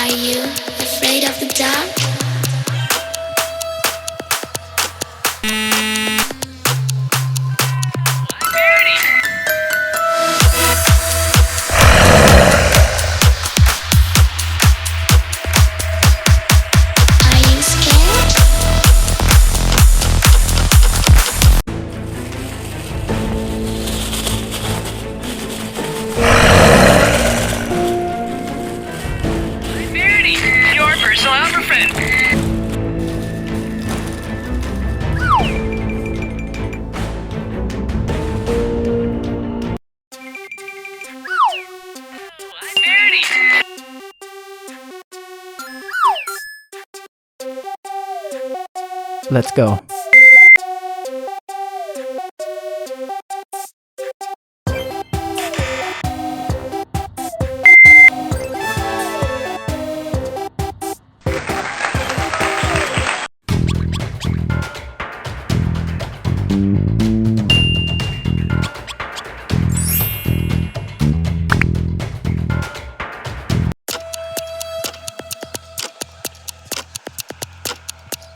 Are you afraid of the dark? Verity! Are you scared? Verity! Your personal helper friend! Verity! Let's go.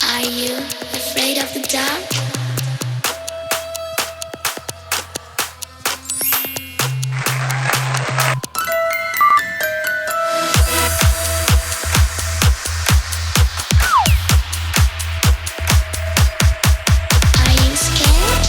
Are you afraid of the dark? Are you scared?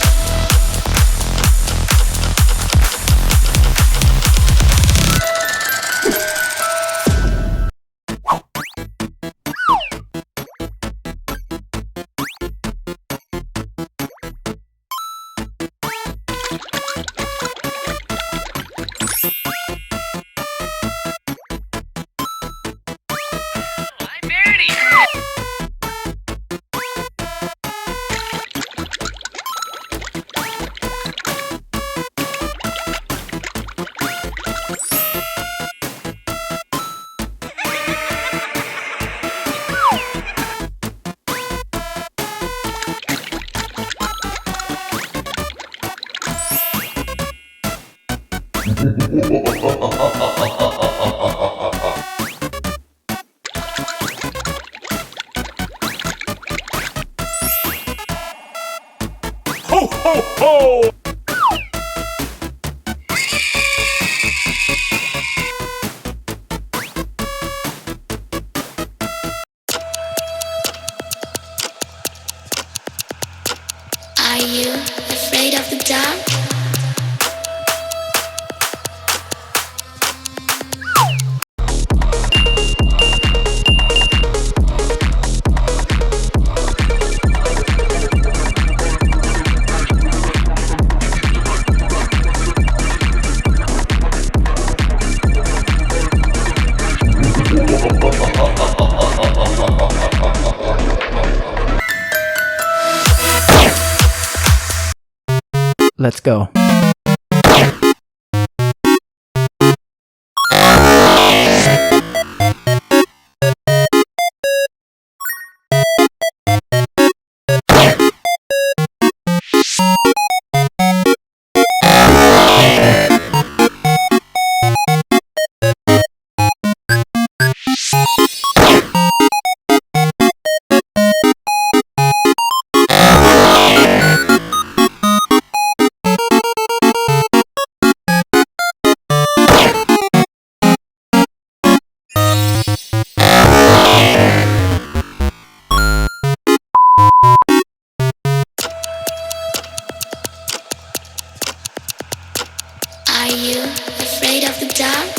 Verity! Ho, ho, ho! Are you afraid of the dark? Let's go. Are you afraid of the dark?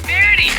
Verity!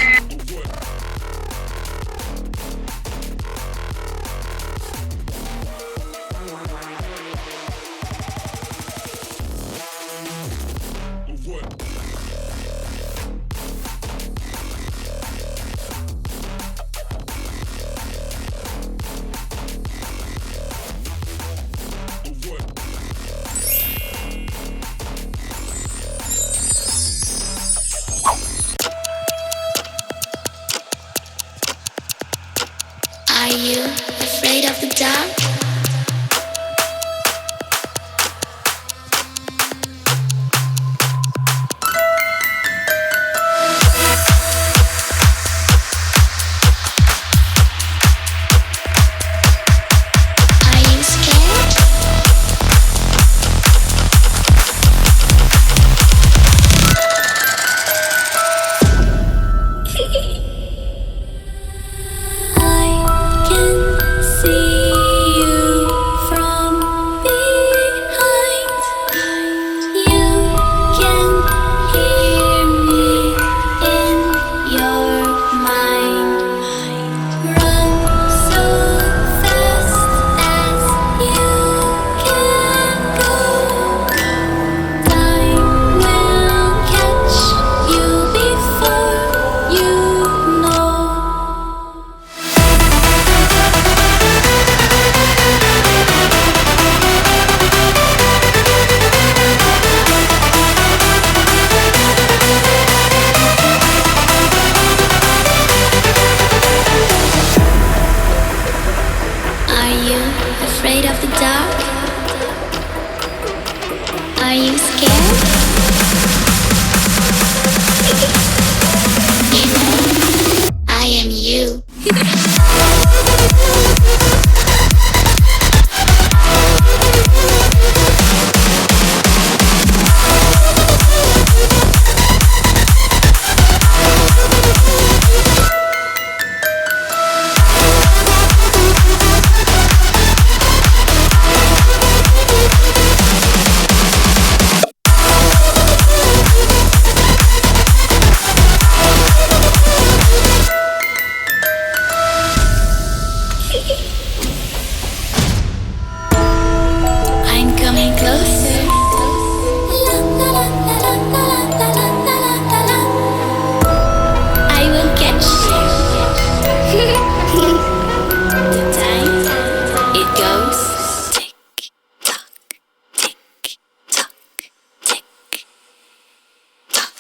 Are you afraid of the dark? Are you scared? I can see you from behind. You can hear me in your mind. Run so fast as you can go. Time will catch you before you know. Are you afraid of the dark? Are you scared? I am you. I'm coming closer. I will catch you. The time it goes tick tock, tick tock, tick tock.